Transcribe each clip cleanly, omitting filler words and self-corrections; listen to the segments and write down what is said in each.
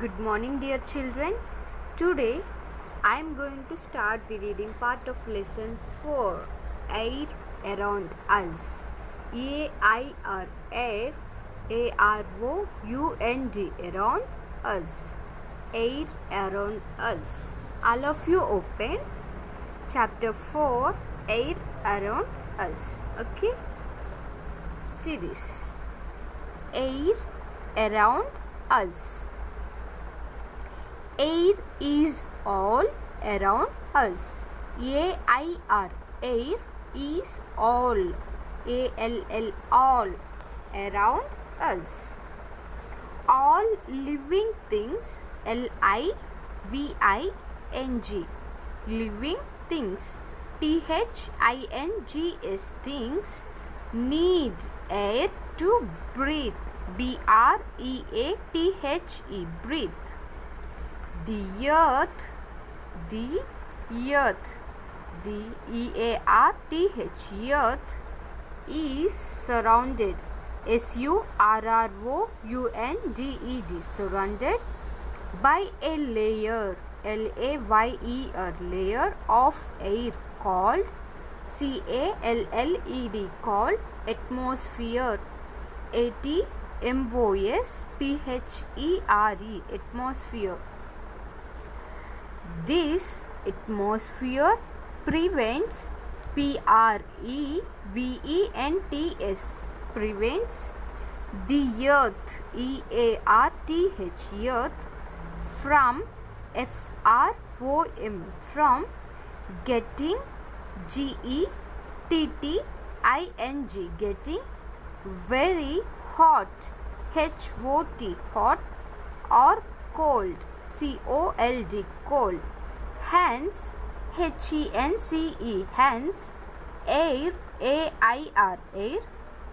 Good morning, dear children. Today I am going to start the reading part of lesson 4, Air Around Us. A-I-R, air, A-R-O-U-N-D, around us. Air around us. All of you open chapter 4, Air Around Us. Okay? See this. Air around us. Air is all around us. A-I-R, air is all. A-L-L, all around us. All living things, L-I-V-I-N-G, living things, T-H-I-N-G-S, things, need air to breathe, B-R-E-A-T-H-E, breathe. The earth, the E-A-R-T-H, earth is surrounded, S-U-R-R-O-U-N-D-E-D, surrounded by a layer, L-A-Y-E-R, layer of air called C-A-L-L-E-D, called atmosphere, A-T-M-O-S-P-H-E-R-E, atmosphere. This atmosphere prevents, P-R-E-V-E-N-T-S, prevents the earth, E-A-R-T-H, earth, from F-R-O-M, from getting, G-E-T-T-I-N-G, getting very hot, H-O-T, hot, or cold, C-O-L-D, cold. Hence, H-E-N-C-E, hence, air, A-I-R, air,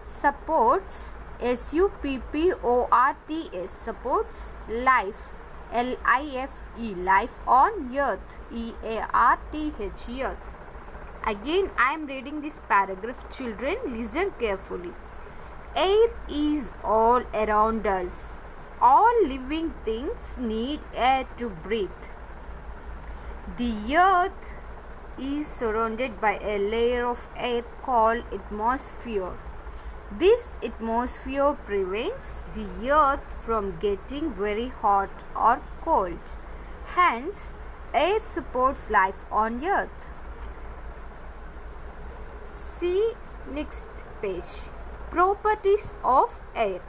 supports, S-U-P-P-O-R-T-S, supports life, L-I-F-E, life on earth, E-A-R-T-H, earth. Again, I am reading this paragraph. Children, listen carefully. Air is all around us. All living things need air to breathe. The earth is surrounded by a layer of air called atmosphere. This atmosphere prevents the earth from getting very hot or cold. Hence, air supports life on earth. See next page. Properties of air.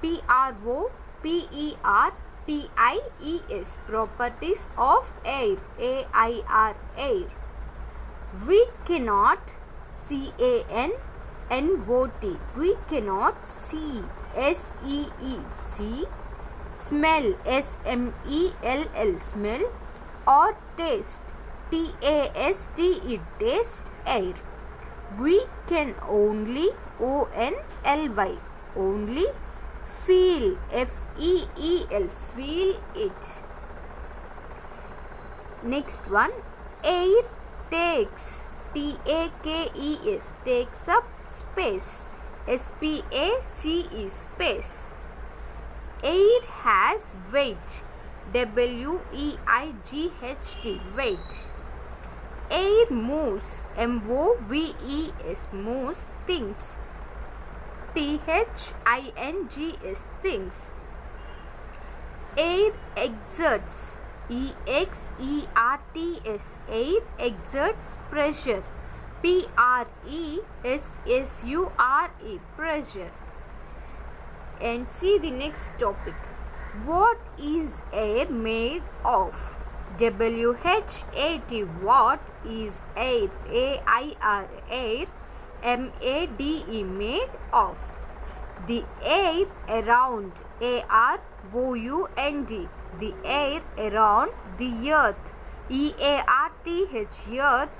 P-R-O-P-E-R-T-I-E-S, properties of air, A-I-R, air. We cannot, C-A-N-N-O-T, we cannot see, S-E-E, see, smell, S-M-E-L-L, smell, or taste, T-A-S-T-E, taste air. We can only, O-N-L-Y, only feel, F-E-E-L, feel it. Next one, air takes, T-A-K-E-S, takes up space, S-P-A-C-E, space. Air has weight, W-E-I-G-H-T, weight. Air moves, M-O-V-E-S, moves things, T-H-I-N-G-S, things. Air exerts, E-X-E-R-T-S, air exerts pressure, P-R-E-S-S-U-R-E, pressure. And see the next topic. What is air made of? W-H-A-T, what is air, A-I-R, air, M-A-D-E, made of. The air around, A-R-O-U-N-D, the air around the earth, E-A-R-T-H, earth,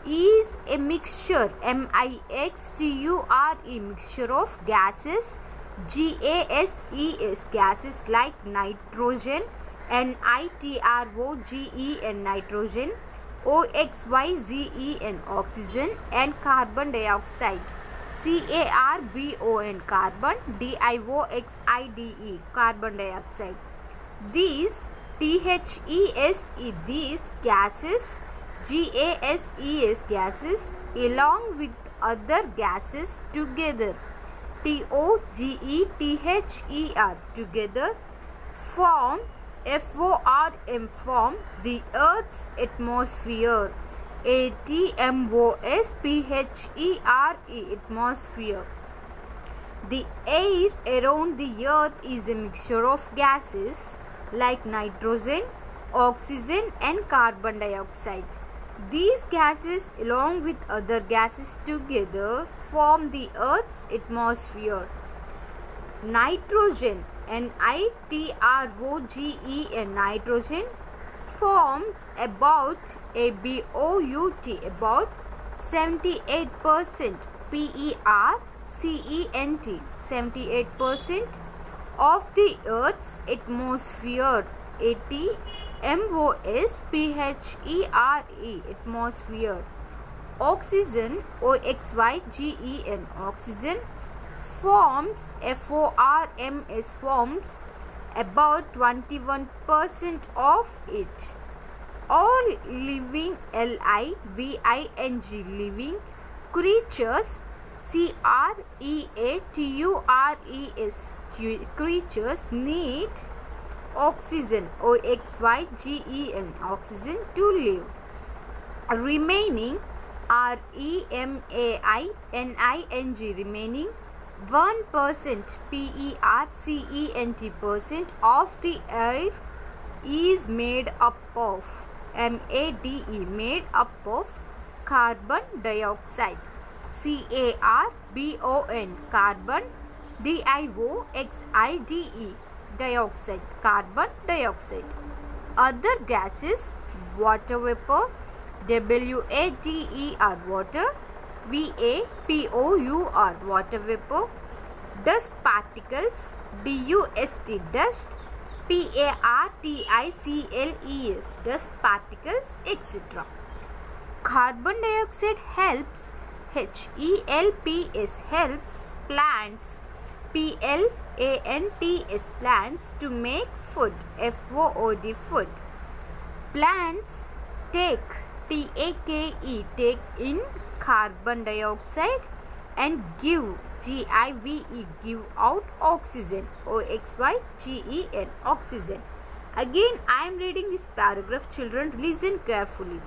is a mixture, M-I-X-T-U-R-E, mixture of gases, G-A-S-E-S, gases like nitrogen, N-I-T-R-O-G-E-N, nitrogen, O-X-Y-Z-E-N, oxygen, and carbon dioxide, C-A-R-B-O-N, carbon, D-I-O-X-I-D-E, carbon dioxide. These THESE, these gases, GASES, gases, along with other gases together, TOGETHER, together, form form the Earth's atmosphere. ATMOSPHERE, atmosphere. The air around the Earth is a mixture of gases like nitrogen, oxygen and carbon dioxide. These gases along with other gases together form the Earth's atmosphere. Nitrogen, NITROGEN, nitrogen, forms about about 78% PERCENT, 78% of the Earth's atmosphere. ATMOSPHERE, atmosphere. Oxygen, OXYGEN, oxygen, forms forms about 21% of it. All living, LIVING, living creatures, CREATURES, creatures need oxygen, OXYGEN, oxygen to live. Remaining, REMAINING, remaining 1% PERCENT of the air is made up of MADE, made up of carbon dioxide, CARBON, carbon, DIOXIDE, dioxide, carbon dioxide. Other gases, water vapor, WATER, water, VAPOUR, water vapor. Dust particles, DUST, dust, PARTICLES, dust particles, etc. Carbon dioxide helps, HELPS, helps plants, PLANTS, plants to make food, FOOD, food. Plants take, TAKE, take in carbon dioxide and give, GIVE, give out oxygen, OXYGEN, oxygen. Again, I am reading this paragraph. Children, listen carefully.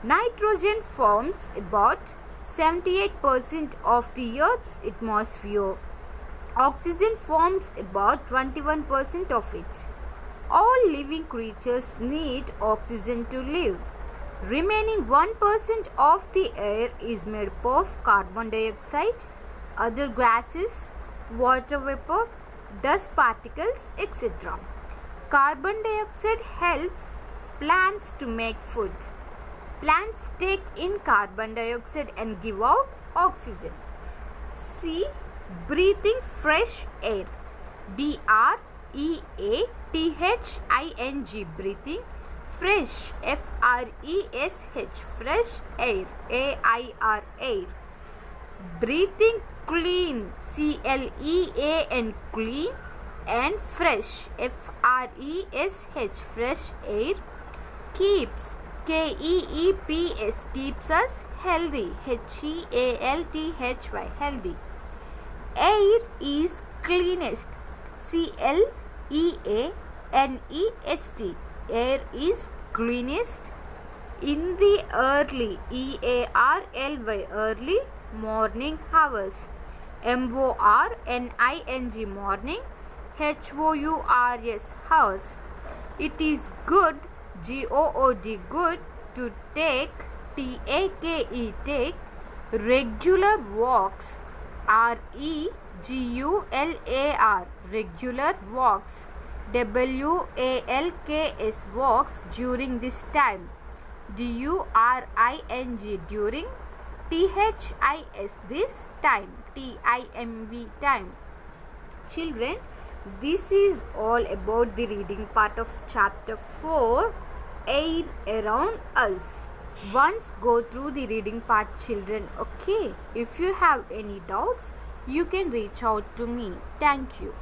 Nitrogen forms about 78% of the Earth's atmosphere. Oxygen forms about 21% of it. All living creatures need oxygen to live. Remaining 1% of the air is made up of carbon dioxide, other gases, water vapor, dust particles, etc. Carbon dioxide helps plants to make food. Plants take in carbon dioxide and give out oxygen. C. Breathing fresh air, BREATHING, breathing fresh, FRESH, fresh air, AIR, air. Breathing clean, CLEAN, clean, and fresh, FRESH, fresh air. Keeps, KEEPS, keeps us healthy, HEALTHY, healthy. Air is cleanest, CLEANEST, air is cleanest in the early, EARLY, early morning hours, MORNING, morning, HOURS, hours. It is good, GOOD, good, to take, TAKE, take, regular walks, REGULAR, regular walks, WALKS, walks during this time, DURING, during, THIS, this time, TIMV, time. Children, this is all about the reading part of chapter 4, air around us. Once go through the reading part, children, okay? If you have any doubts, you can reach out to me. Thank you.